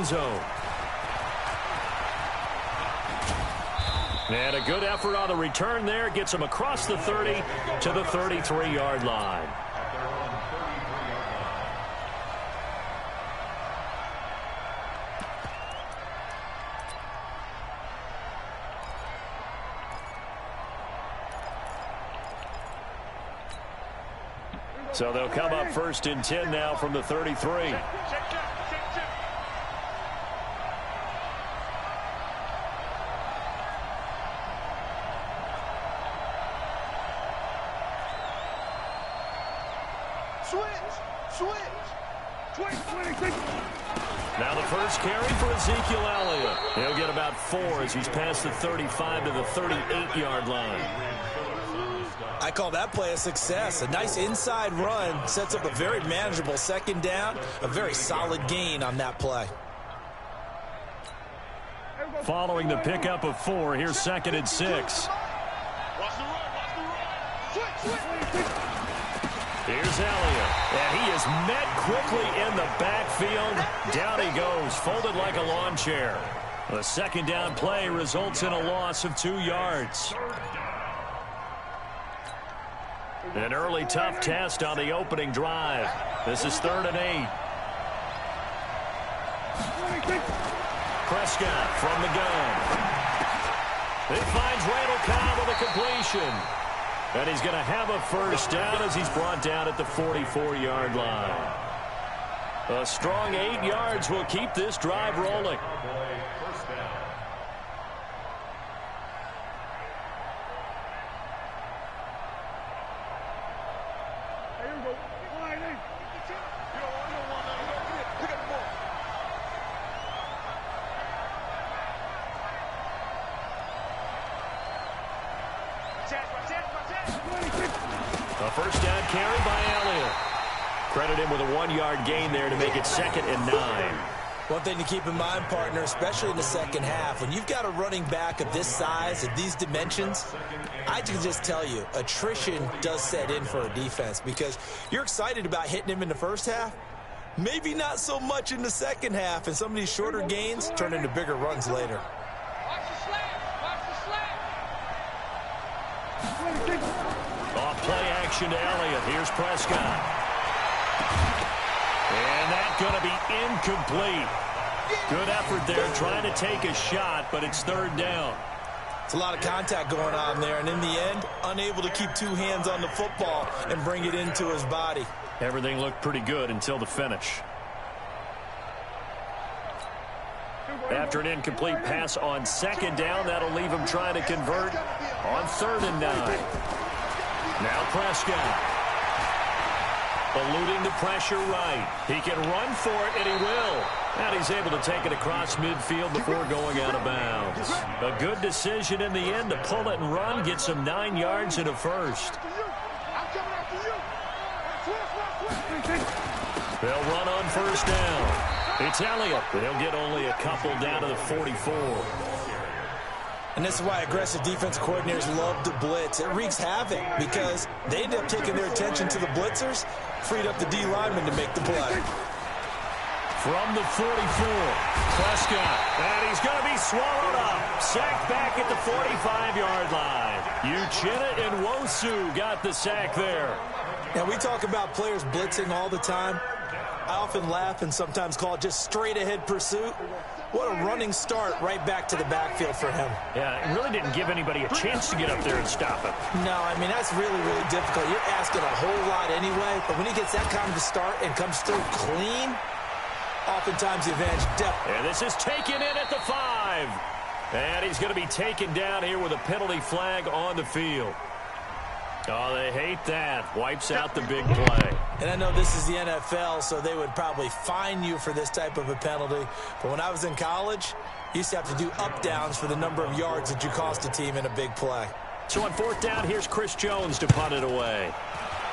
end zone. And a good effort on the return there. Gets him across the 30 to the 33-yard line. So they'll come up 1st and 10 now from the 33. Now the first carry for Ezekiel Elliott. He'll get about 4 as he's past the 35 to the 38-yard line. I call that play a success. A nice inside run sets up a very manageable second down. A very solid gain on that play. Following the pickup of 4, here's 2nd and 6. Here's Elliott, and he is met quickly in the backfield. Down he goes, folded like a lawn chair. The second down play results in a loss of 2 yards. An early tough test on the opening drive. This is 3rd and 8. Prescott from the gun. He finds Randall Cobb with a completion. And he's going to have a first down as he's brought down at the 44-yard line. A strong 8 yards will keep this drive rolling. A first down carry by Elliott. Credit him with a 1-yard gain there to make it 2nd and 9. One thing to keep in mind, partner, especially in the second half, when you've got a running back of this size, of these dimensions, I can just tell you, attrition does set in for a defense because you're excited about hitting him in the first half. Maybe not so much in the second half, and some of these shorter gains turn into bigger runs later. Off play action to Elliott. Here's Prescott. And that's going to be incomplete. Good effort there trying to take a shot, but it's 3rd down. It's a lot of contact going on there, and in the end, unable to keep 2 hands on the football and bring it into his body. Everything looked pretty good until the finish. After an incomplete pass on 2nd down, that'll leave him trying to convert on 3rd and 9. Now Prescott. Eluding the pressure right. He can run for it, and he will. And he's able to take it across midfield before going out of bounds. A good decision in the end to pull it and run, get some 9 yards and a first. They'll run on 1st down. It's Elliott. They'll get only a couple down to the 44. And this is why aggressive defensive coordinators love to blitz. It wreaks havoc because they end up taking their attention to the blitzers, freed up the D lineman to make the play. From the 44, Prescott, and he's going to be swallowed up. Sacked back at the 45-yard line. Uchenna and Nwosu got the sack there. Now, we talk about players blitzing all the time. I often laugh and sometimes call it just straight-ahead pursuit. What a running start right back to the backfield for him. Yeah, it really didn't give anybody a chance to get up there and stop him. No, I mean, that's really, really difficult. You're asking a whole lot anyway, but when he gets that kind of a start and comes through clean, oftentimes the advantage depth. And this is taken in at the 5. And he's going to be taken down here with a penalty flag on the field. Oh, they hate that. Wipes out the big play. And I know this is the NFL, so they would probably fine you for this type of a penalty. But when I was in college, you used to have to do up-downs for the number of yards that you cost a team in a big play. So on 4th down, here's Chris Jones to punt it away.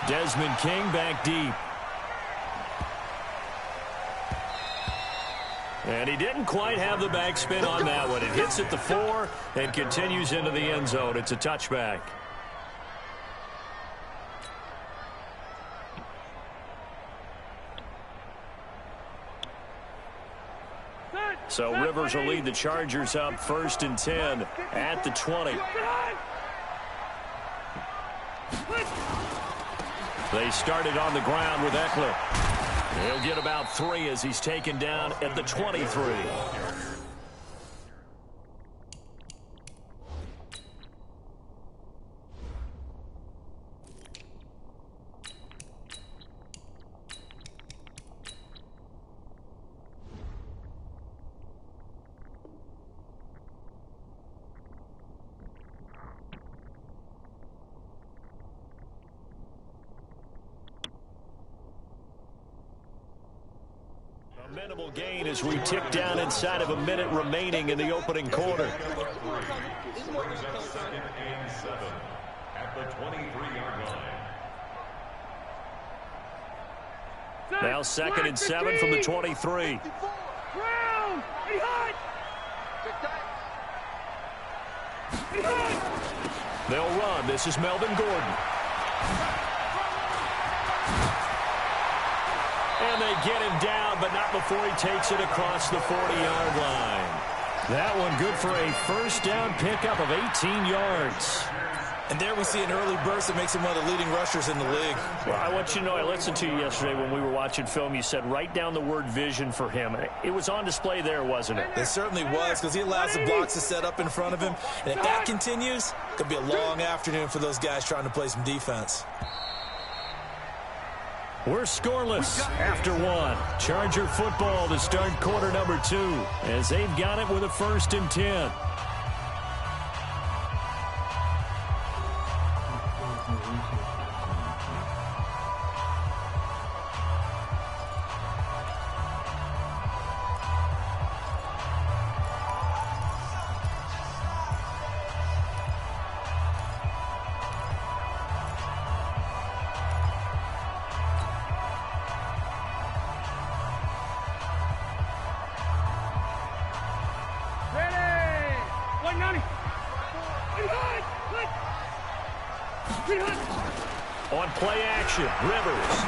Desmond King back deep. And he didn't quite have the backspin on that one. It hits at the 4 and continues into the end zone. It's a touchback. So Rivers will lead the Chargers up 1st and 10 at the 20. They started on the ground with Eckler. He'll get about 3 as he's taken down at the 23. Minimal gain as we tick down inside of a minute remaining in the opening quarter. At the 23-yard line. Now 2nd and 7 from the 23. They'll run. This is Melvin Gordon. And they get him down, but not before he takes it across the 40-yard line. That one good for a first down pickup of 18 yards. And there we see an early burst that makes him one of the leading rushers in the league. Well, I want you to know, I listened to you yesterday when we were watching film. You said write down the word vision for him. It was on display there, wasn't it? It certainly was, because he allows the blocks to set up in front of him. And if that continues, it could be a long afternoon for those guys trying to play some defense. We're scoreless after 1. Charger football to start quarter number 2 as they've got it with a 1st and 10. On play action, Rivers.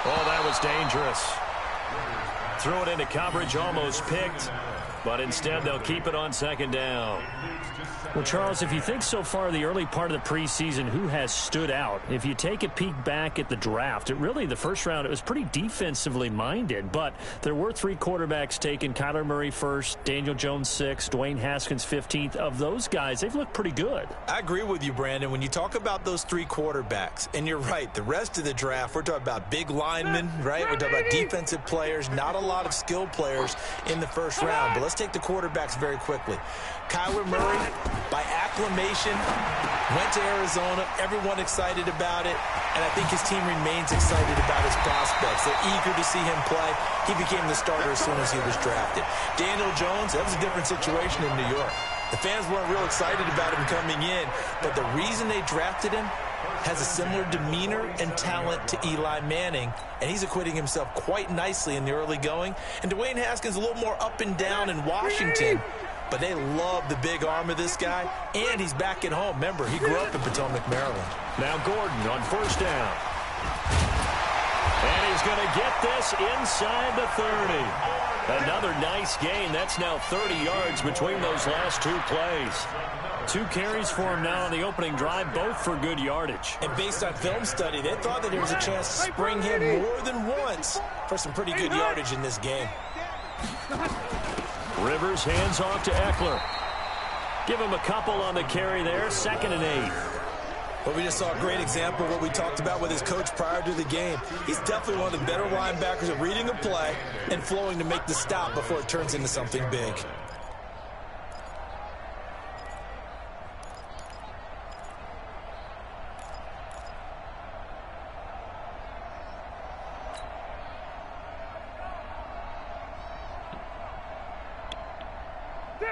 Oh, that was dangerous. Threw it into coverage, almost picked, but instead they'll keep it on 2nd down. Well, Charles, if you think so far the early part of the preseason, who has stood out? If you take a peek back at the draft, the first round, it was pretty defensively minded, but there were 3 quarterbacks taken. Kyler Murray first, Daniel Jones 6th, Dwayne Haskins 15th. Of those guys, they've looked pretty good. I agree with you, Brandon. When you talk about those 3 quarterbacks, and you're right, the rest of the draft, we're talking about big linemen, right? We're talking about defensive players, not a lot of skilled players in the first round. But let's take the quarterbacks very quickly. Kyler Murray, by acclamation, went to Arizona. Everyone excited about it. And I think his team remains excited about his prospects. They're eager to see him play. He became the starter as soon as he was drafted. Daniel Jones, that was a different situation in New York. The fans weren't real excited about him coming in. But the reason they drafted him has a similar demeanor and talent to Eli Manning, and he's acquitting himself quite nicely in the early going. And Dwayne Haskins a little more up and down in Washington, but they love the big arm of this guy, and he's back at home. Remember, he grew up in Potomac, Maryland. Now Gordon on 1st down. And he's going to get this inside the 30. Another nice gain. That's now 30 yards between those last 2 plays. 2 carries for him now on the opening drive, both for good yardage. And based on film study, they thought that there was a chance to spring him more than once for some pretty good yardage in this game. Rivers hands off to Eckler. Give him a couple on the carry there. 2nd and 8. But we just saw a great example of what we talked about with his coach prior to the game. He's definitely one of the better linebackers at reading a play and flowing to make the stop before it turns into something big.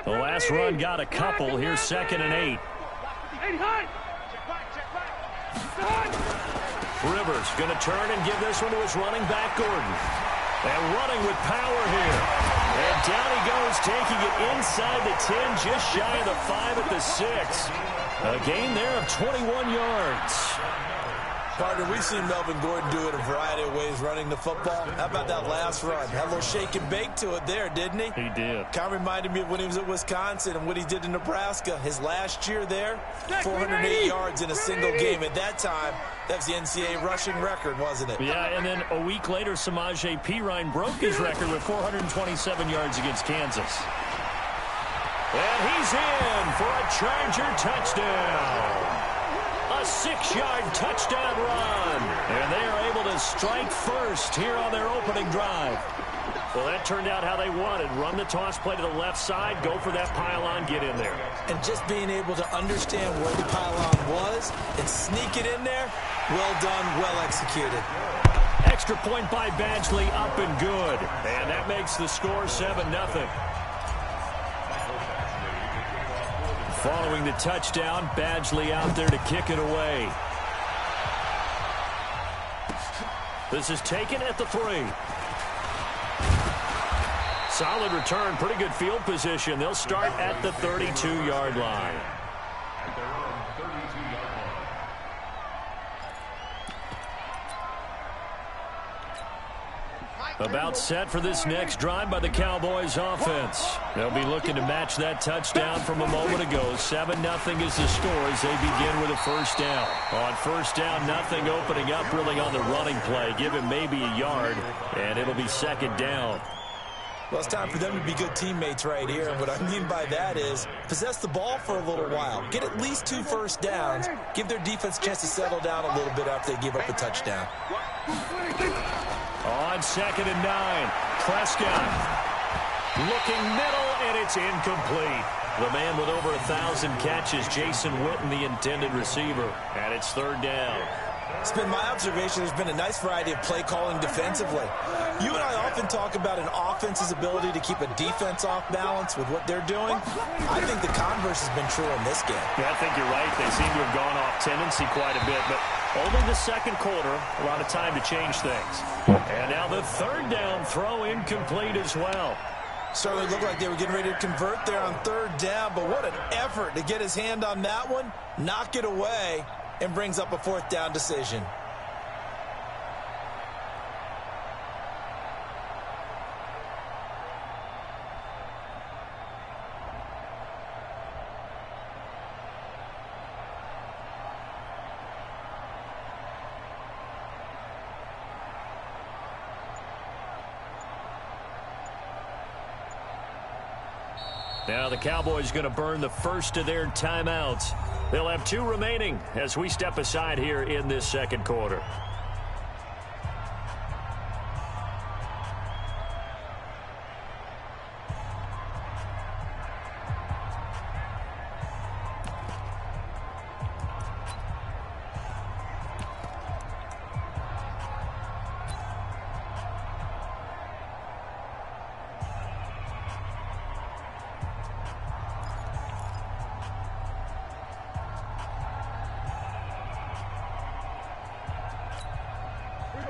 The last run got a couple. Here's 2nd and 8. Rivers going to turn and give this one to his running back, Gordon. And running with power here. And down he goes, taking it inside the 10, just shy of the 5 at the 6. A gain there of 21 yards. Partner, we've seen Melvin Gordon do it a variety of ways running the football. How about that last run? Had a little shake and bake to it there, didn't he? He did. Kind of reminded me of when he was at Wisconsin and what he did in Nebraska. His last year there, 408 yards in a single game. At that time, that was the NCAA rushing record, wasn't it? Yeah, and then a week later, Samaje Perine broke his record with 427 yards against Kansas. And he's in for a Charger touchdown. A 6-yard touchdown run. And they are able to strike first here on their opening drive. Well, that turned out how they wanted. Run the toss play to the left side, go for that pylon, get in there. And just being able to understand where the pylon was and sneak it in there, well done, well executed. Extra point by Badgley, up and good. And that makes the score 7-0. Following the touchdown, Badgley out there to kick it away. This is taken at the 3. Solid return, pretty good field position. They'll start at the 32-yard line. At their own 32-yard line. About set for this next drive by the Cowboys offense. They'll be looking to match that touchdown from a moment ago. 7-0 is the score as they begin with a first down. On first down, nothing opening up really on the running play. Give him maybe a yard, and it'll be second down. Well, it's time for them to be good teammates right here. And what I mean by that is possess the ball for a little while. Get at least 2 first downs. Give their defense a chance to settle down a little bit after they give up a touchdown. On 2nd and 9, Prescott looking middle, and it's incomplete. The man with over 1,000 catches, Jason Witten, the intended receiver, and it's third down. It's been my observation there's been a nice variety of play calling defensively. You and I often talk about an offense's ability to keep a defense off balance with what they're doing. I think the converse has been true in this game. Yeah, I think you're right. They seem to have gone off tendency quite a bit, but only the second quarter, a lot of time to change things. And now the third down throw incomplete as well. Certainly looked like they were getting ready to convert there on third down, but what an effort to get his hand on that one, knock it away, and brings up a fourth down decision. Now the Cowboys going to burn the first of their timeouts. They'll have 2 remaining as we step aside here in this second quarter.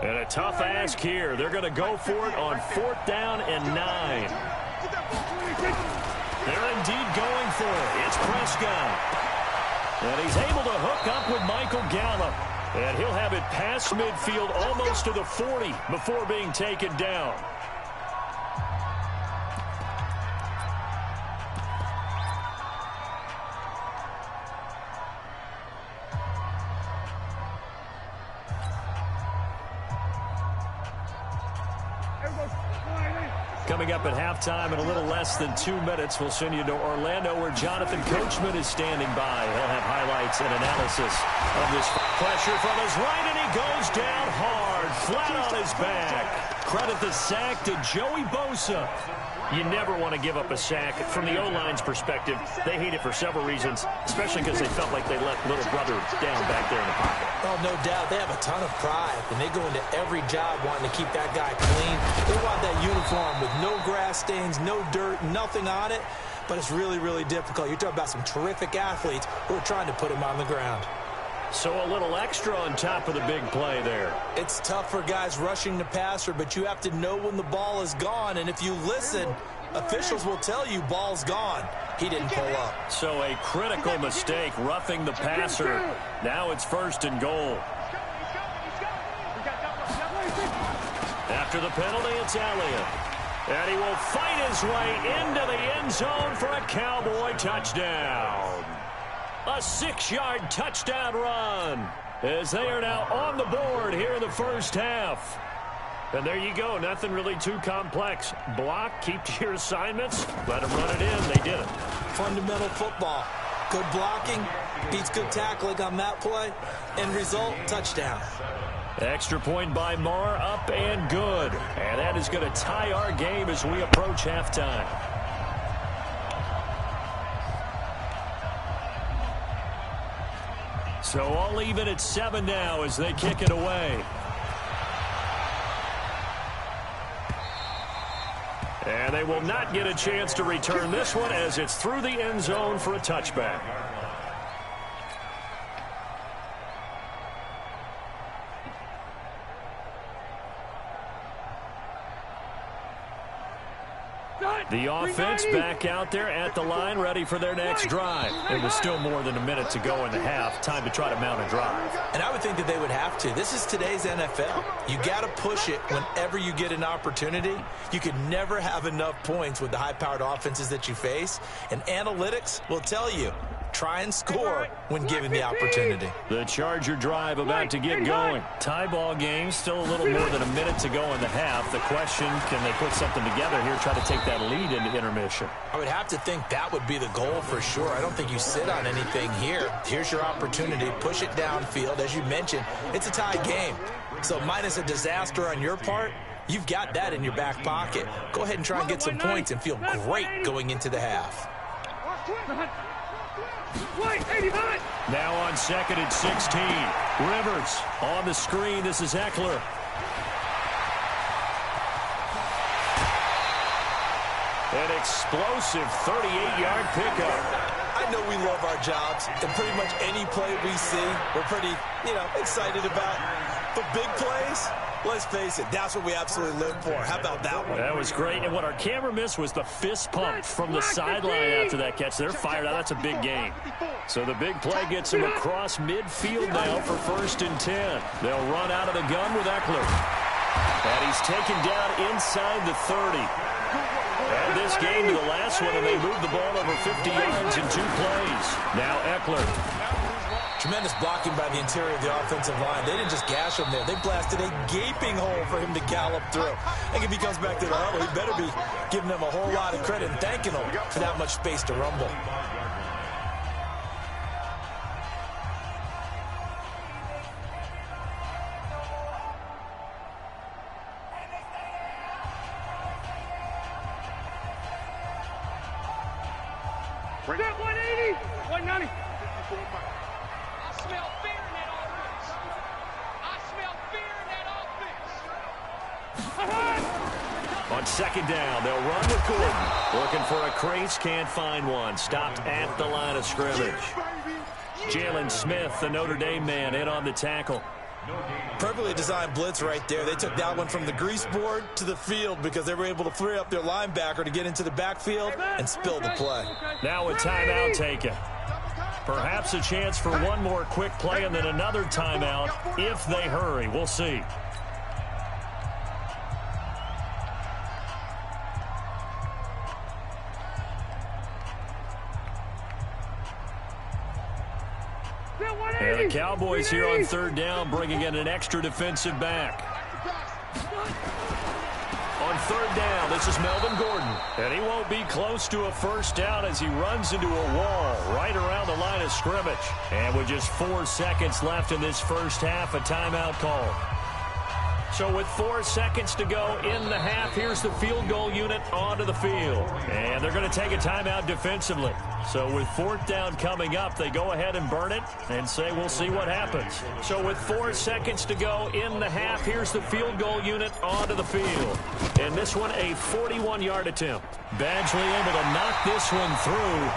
And a tough ask here. They're going to go for it on 4th down and 9. They're indeed going for it. It's Prescott. And he's able to hook up with Michael Gallup. And he'll have it past midfield almost to the 40 before being taken down. Coming up at halftime in a little less than 2 minutes, we'll send you to Orlando where Jonathan Coachman is standing by. He'll have highlights and analysis of this pressure from his right, and he goes down hard, flat on his back. Credit the sack to Joey Bosa. You never want to give up a sack. From the O-line's perspective, they hate it for several reasons, especially because they felt like they let little brother down back there in the pocket. Oh, no doubt. They have a ton of pride, and they go into every job wanting to keep that guy clean. They want that uniform with no grass stains, no dirt, nothing on it, but it's really, really difficult. You're talking about some terrific athletes who are trying to put him on the ground. So a little extra on top of the big play there. It's tough for guys rushing the passer, but you have to know when the ball is gone. And if you listen, officials will tell you ball's gone. He didn't pull up. So a critical mistake, roughing the passer. Now it's 1st and goal. After the penalty, it's Elliott. And he will fight his way into the end zone for a Cowboy touchdown. A 6-yard touchdown run as they are now on the board here in the first half. And there you go. Nothing really too complex. Block, keep to your assignments, let them run it in. They did it. Fundamental football. Good blocking beats good tackling on that play. End result, touchdown. Extra point by Marr, up and good. And that is going to tie our game as we approach halftime. So all even at 7 now as they kick it away. And they will not get a chance to return this one as it's through the end zone for a touchback. The offense back out there at the line, ready for their next drive. It was still more than a minute to go in the half. Time to try to mount a drive. And I would think that they would have to. This is today's NFL. You got to push it whenever you get an opportunity. You can never have enough points with the high-powered offenses that you face. And analytics will tell you, try and score when given the opportunity. The Charger drive about to get going. Tie ball game, still a little more than a minute to go in the half. The question, can they put something together here, try to take that lead into intermission? I would have to think that would be the goal for sure. I don't think you sit on anything here. Here's your opportunity. Push it downfield. As you mentioned, it's a tie game. So minus a disaster on your part, you've got that in your back pocket. Go ahead and try and get some points and feel great going into the half. Now on 2nd and 16. Rivers on the screen. This is Eckler. An explosive 38-yard pickup. I know we love our jobs, and pretty much any play we see, we're pretty, excited about. But big plays, let's face it, that's what we absolutely live for. How about that one? That was great. And what our camera missed was the fist pump from the sideline after that catch. They're fired out. That's a big gain. So the big play gets him across midfield now for 1st and 10. They'll run out of the gun with Eckler. And he's taken down inside the 30. And this game to the last one, and they moved the ball over 50 yards in 2 plays. Now Eckler. Tremendous blocking by the interior of the offensive line. They didn't just gash him there. They blasted a gaping hole for him to gallop through. I think if he comes back to the huddle, he better be giving them a whole lot of credit and thanking them for that much space to rumble. Bring that 180, 190. I smell fear in that offense. I smell fear in that offense. On 2nd down, they'll run with Gordon. Looking for a crease, can't find one. Stopped at the line of scrimmage. Jalen Smith, the Notre Dame man, in on the tackle. Perfectly designed blitz right there. They took that one from the grease board to the field because they were able to free up their linebacker to get into the backfield and spill the play. Now a timeout taken. Perhaps a chance for one more quick play and then another timeout if they hurry. We'll see. And the Cowboys here on 3rd down, bringing in an extra defensive back. On 3rd down, this is Melvin Gordon. And he won't be close to a 1st down as he runs into a wall right around the line of scrimmage. And with just 4 seconds left in this first half, a timeout call. So with 4 seconds to go in the half, here's the field goal unit onto the field. And they're going to take a timeout defensively. So with 4th down coming up, they go ahead and burn it and say we'll see what happens. So with 4 seconds to go in the half, here's the field goal unit onto the field. And this one a 41-yard attempt. Badgley able to knock this one through.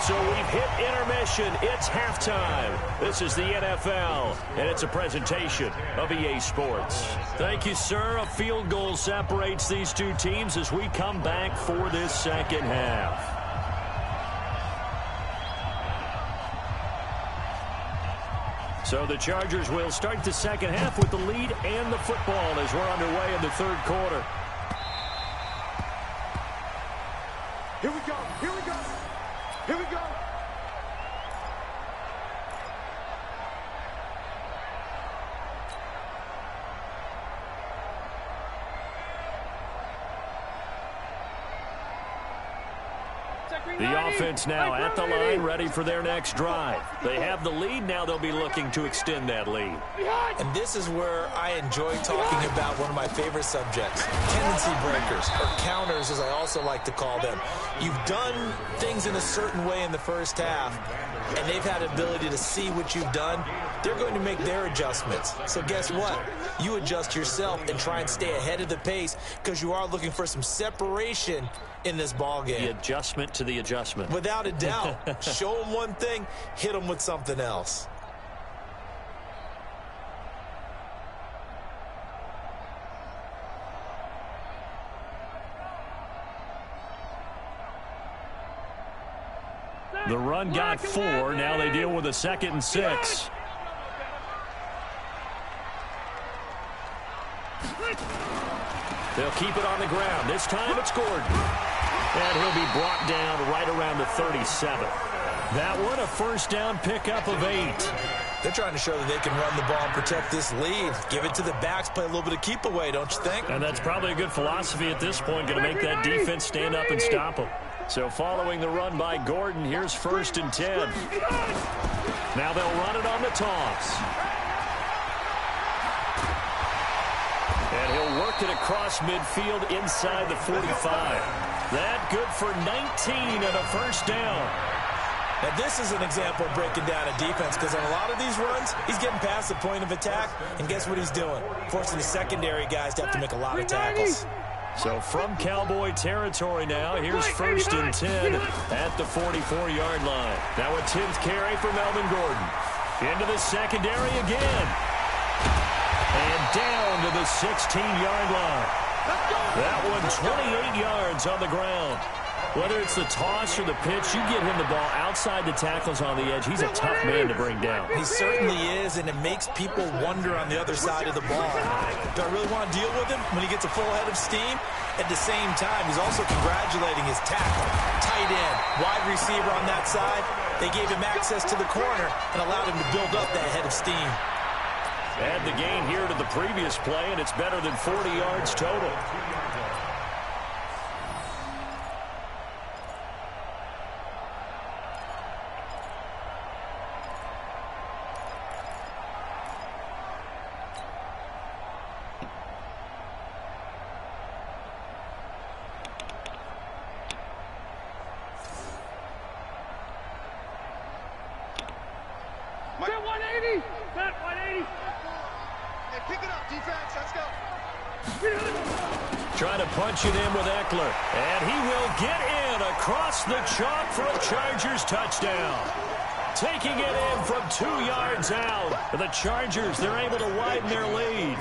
So we've hit intermission. It's halftime. This is the NFL, and it's a presentation of EA Sports. Thank you, sir. A field goal separates these two teams as we come back for this second half. So the Chargers will start the second half with the lead and the football as we're underway in the third quarter. Here we go. Here we go. Here we go. The offense now at the line, ready for their next drive. They have the lead. Now they'll be looking to extend that lead. And this is where I enjoy talking about one of my favorite subjects, tendency breakers, or counters as I also like to call them. You've done things in a certain way in the first half, and they've had the ability to see what you've done. They're going to make their adjustments. So guess what? You adjust yourself and try and stay ahead of the pace because you are looking for some separation in this ball game. The adjustment to the adjustment. Without a doubt. Show them one thing, hit them with something else. The run got 4. Now they deal with a 2nd and 6. They'll keep it on the ground. This time it's Gordon. And he'll be brought down right around the 37. That one, a first down pickup of 8. They're trying to show that they can run the ball and protect this lead. Give it to the backs, play a little bit of keep away, don't you think? And that's probably a good philosophy at this point, going to make that defense stand up and stop them. So following the run by Gordon, here's 1st and 10. Now they'll run it on the toss. And he'll work it across midfield inside the 45. That good for 19 and a first down. Now this is an example of breaking down a defense because on a lot of these runs, he's getting past the point of attack, and guess what he's doing? Forcing the secondary guys to have to make a lot of tackles. So from Cowboy territory now, here's 1st and 10 at the 44-yard line. Now a 10th carry for Melvin Gordon. Into the secondary again. And down to the 16-yard line. That one 28 yards on the ground. Whether it's the toss or the pitch, you get him the ball outside the tackles on the edge. He's a tough man to bring down. He certainly is, and it makes people wonder on the other side of the ball. Do I really want to deal with him when he gets a full head of steam? At the same time, he's also congratulating his tackle, tight end, wide receiver on that side. They gave him access to the corner and allowed him to build up that head of steam. Add the gain here to the previous play, and it's better than 40 yards total. Set 180. Set 180. Hey, pick it up, defense. Let's go. Trying to punch it in with Eckler. And he will get in across the chalk for a Chargers touchdown. Taking it in from 2 yards out. The Chargers, they're able to widen their lead.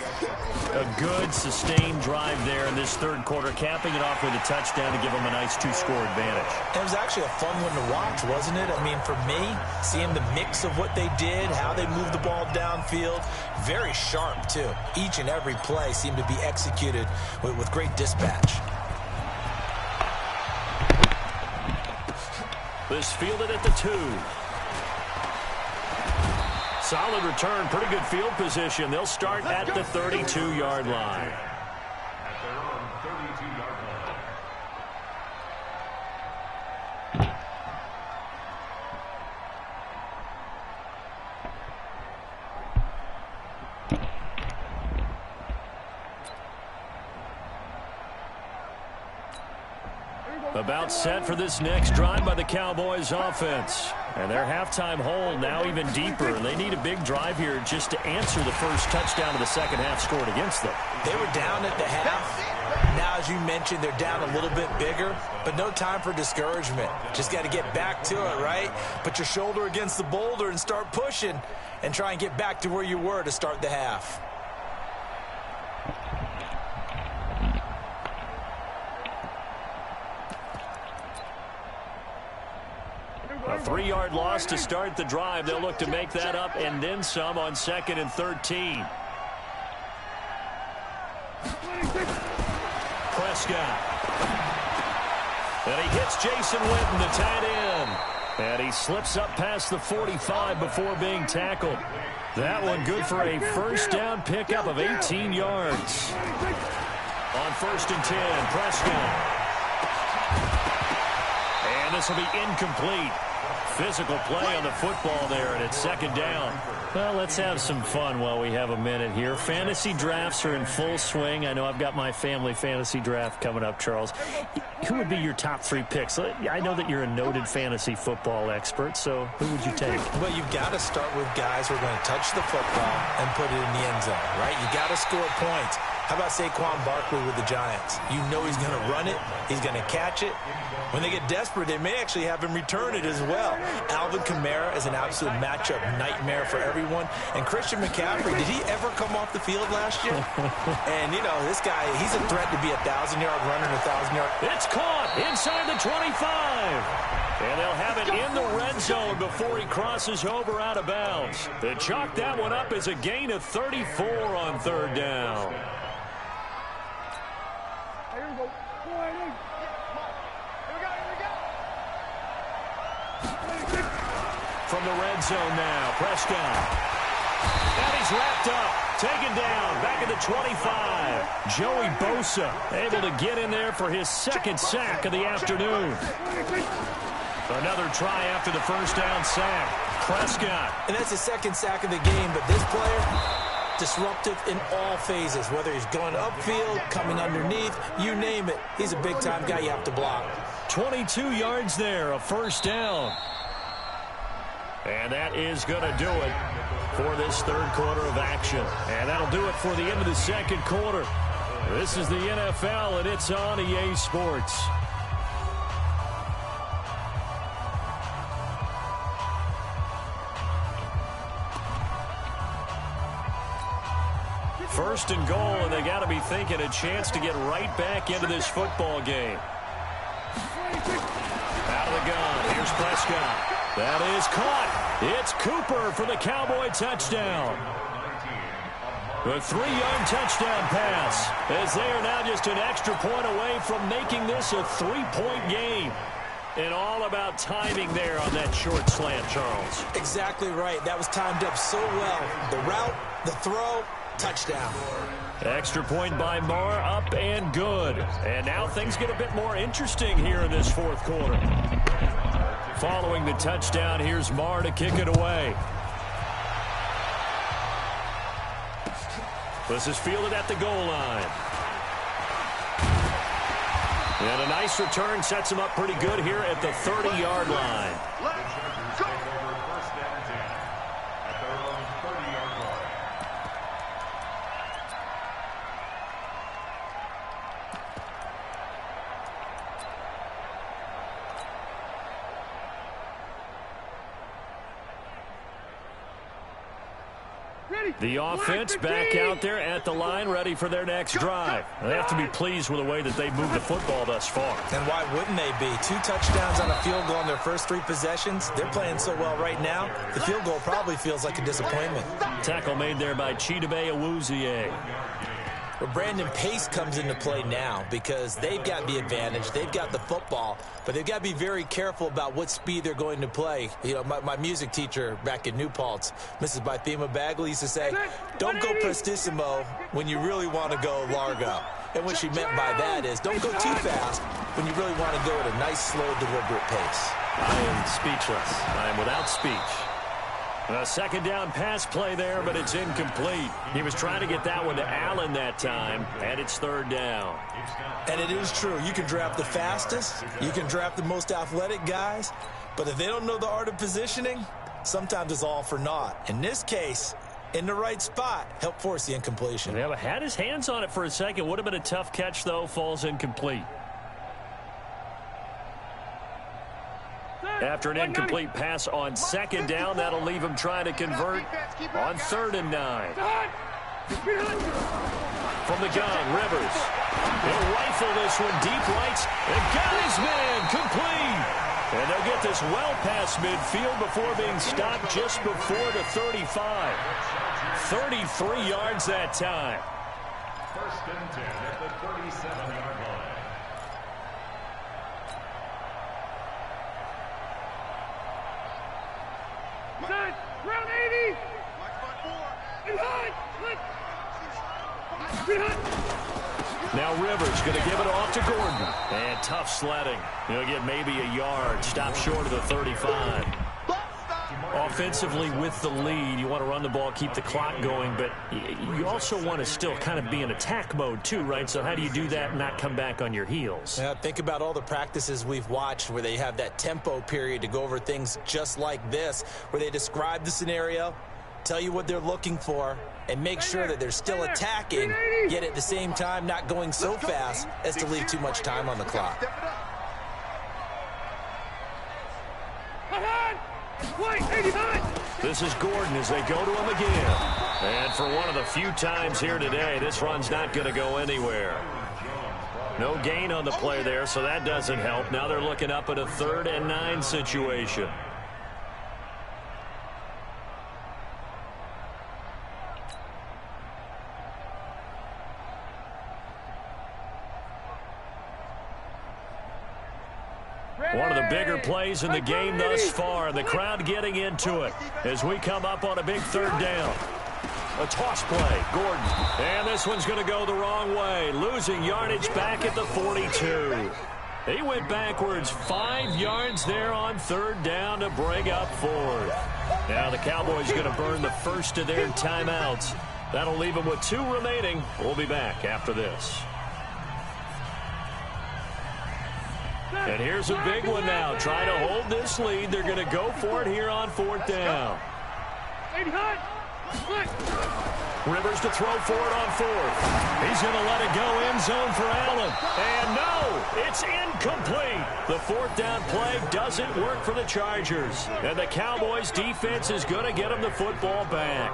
A good, sustained drive there in this third quarter, capping it off with a touchdown to give them a nice 2-score advantage. It was actually a fun one to watch, wasn't it? I mean, for me, seeing the mix of what they did, how they moved the ball downfield, very sharp, too. Each and every play seemed to be executed with great dispatch. This fielded at the 2. Solid return, pretty good field position. They'll start at the 32-yard line. At their own 32-yard line. About set for this next drive by the Cowboys offense. And their halftime hold now even deeper. And they need a big drive here just to answer the first touchdown of the second half scored against them. They were down at the half. Now, as you mentioned, they're down a little bit bigger, but no time for discouragement. Just got to get back to it, right? Put your shoulder against the boulder and start pushing and try and get back to where you were to start the half. A 3-yard loss to start the drive. They'll look to make that up and then some on 2nd and 13. Prescott. And he hits Jason Witten, the tight end. And he slips up past the 45 before being tackled. That one good for a first down pickup of 18 yards. On 1st and 10, Prescott. And this will be incomplete. Physical play on the football there, and it's 2nd down. Well, let's have some fun while we have a minute here. Fantasy drafts are in full swing. I know I've got my family fantasy draft coming up, Charles. Who would be your top 3 picks? I know that you're a noted fantasy football expert, so who would you take? Well, you've got to start with guys who are going to touch the football and put it in the end zone, right? You got to score points. How about Saquon Barkley with the Giants? You know he's going to run it. He's going to catch it. When they get desperate, they may actually have him return it as well. Alvin Kamara is an absolute matchup nightmare for everyone. And Christian McCaffrey, did he ever come off the field last year? And, you know, this guy, he's a threat to be a 1,000-yard runner and 1,000-yard. It's caught inside the 25. And they'll have it in the red zone before he crosses over out of bounds. They chalk that one up as a gain of 34 on 3rd down. Here we go. From the red zone now, Prescott. And he's wrapped up, taken down, back at the 25. Joey Bosa able to get in there for his 2nd sack of the afternoon. Another try after the first down sack. Prescott. And that's the 2nd sack of the game, but this player, disruptive in all phases, whether he's going upfield, coming underneath, you name it. He's a big-time guy you have to block. 22 yards there, a first down. And that is going to do it for this 3rd quarter of action. And that'll do it for the end of the 2nd quarter. This is the NFL, and it's on EA Sports. First and goal, and they got to be thinking a chance to get right back into this football game. Out of the gun, here's Prescott. That is caught. It's Cooper for the Cowboy touchdown. The 3-yard touchdown pass, as they are now just an extra point away from making this a 3-point game. And all about timing there on that short slant, Charles. Exactly right. That was timed up so well. The route, the throw, touchdown. Extra point by Marr, up and good. And now things get a bit more interesting here in this 4th quarter. Following the touchdown, here's Marr to kick it away. This is fielded at the goal line. And a nice return sets him up pretty good here at the 30-yard line. Let's go. First down 10 at their own 30-yard line. The offense back out there at the line, ready for their next drive. They have to be pleased with the way that they've moved the football thus far. And why wouldn't they be? 2 touchdowns on a field goal in their first 3 possessions. They're playing so well right now, the field goal probably feels like a disappointment. Tackle made there by Chidobe Awuzie. But Brandon Pace comes into play now because they've got the advantage. They've got the football, but they've got to be very careful about what speed they're going to play. You know, my music teacher back in New Paltz, Mrs. Bythema Bagley, used to say, don't go prestissimo when you really want to go largo. And what she meant by that is don't go too fast when you really want to go at a nice, slow, deliberate pace. I am speechless. I am without speech. A second down pass play there, but it's incomplete. He was trying to get that one to Allen that time, and it's 3rd down. And it is true. You can draft the fastest. You can draft the most athletic guys. But if they don't know the art of positioning, sometimes it's all for naught. In this case, in the right spot, help force the incompletion. Yeah, but had his hands on it for a second. Would have been a tough catch, though. Falls incomplete. After an incomplete pass on 2nd down, that'll leave him trying to convert on 3rd and 9. From the gun, Rivers. He'll rifle this one deep right and got his man complete. And they'll get this well past midfield before being stopped just before the 35. 33 yards that time. First and 10 at the 37-yard line. Round 80. Now Rivers going to give it off to Gordon. And tough sledding. He'll get maybe a yard. Stop short of the 35. Offensively with the lead, you want to run the ball, keep the clock going, but you also want to still kind of be in attack mode too, right? So how do you do that and not come back on your heels? Yeah, think about all the practices we've watched where they have that tempo period to go over things just like this, where they describe the scenario, tell you what they're looking for, and make sure that they're still attacking, yet at the same time not going so fast as to leave too much time on the clock. This is Gordon as they go to him again. And for one of the few times here today, this run's not going to go anywhere. No gain on the play there, so that doesn't help. Now they're looking up at a 3rd and 9 situation. One of the bigger plays in the game thus far. The crowd getting into it as we come up on a big 3rd down. A toss play, Gordon. And this one's going to go the wrong way. Losing yardage back at the 42. He went backwards 5 yards there on 3rd down to bring up 4th. Now the Cowboys going to burn the first of their timeouts. That'll leave them with 2 remaining. We'll be back after this. And here's a big one now. Trying to hold this lead. They're going to go for it here on 4th down. Rivers to throw for it on 4th. He's going to let it go end zone for Allen. And no, it's incomplete. The 4th down play doesn't work for the Chargers. And the Cowboys defense is going to get them the football back.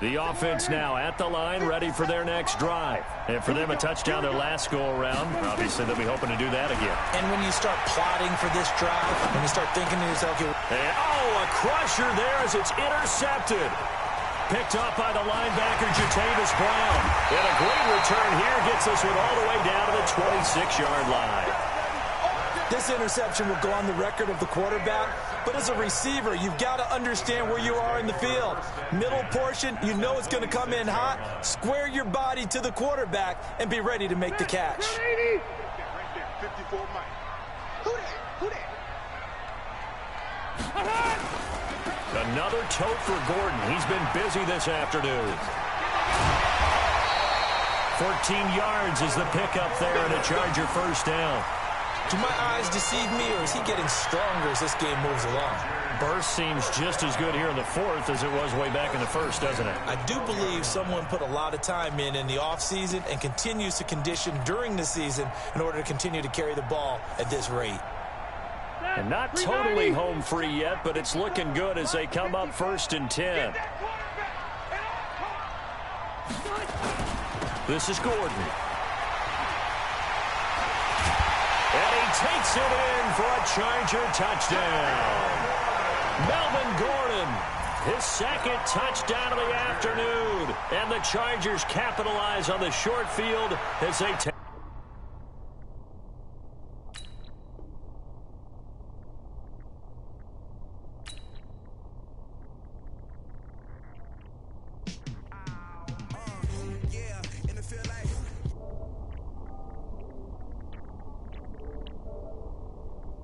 The offense now at the line, ready for their next drive. And for them, a touchdown their last go-around. Obviously, they'll be hoping to do that again. And when you start plotting for this drive, when you start thinking to yourself, and, a crusher there as it's intercepted. Picked up by the linebacker, Jatavis Brown. And a great return here gets this one all the way down to the 26-yard line. this interception will go on the record of the quarterback, but as a receiver, you've got to understand where you are in the field. Middle portion, you know it's going to come in hot. Square your body to the quarterback and be ready to make the catch. Another tote for Gordon. He's been busy this afternoon. 14 yards is the pickup there and a Charger first down. Do my eyes deceive me, or is he getting stronger as this game moves along? Burst seems just as good here in the fourth as it was way back in the first, doesn't it? I do believe someone put a lot of time in the offseason and continues to condition during the season in order to continue to carry the ball at this rate. And not totally home free yet, but it's looking good as they come up 1st and 10. This is Gordon. And he takes it in for a Charger touchdown. Melvin Gordon, his second touchdown of the afternoon. And the Chargers capitalize on the short field as they take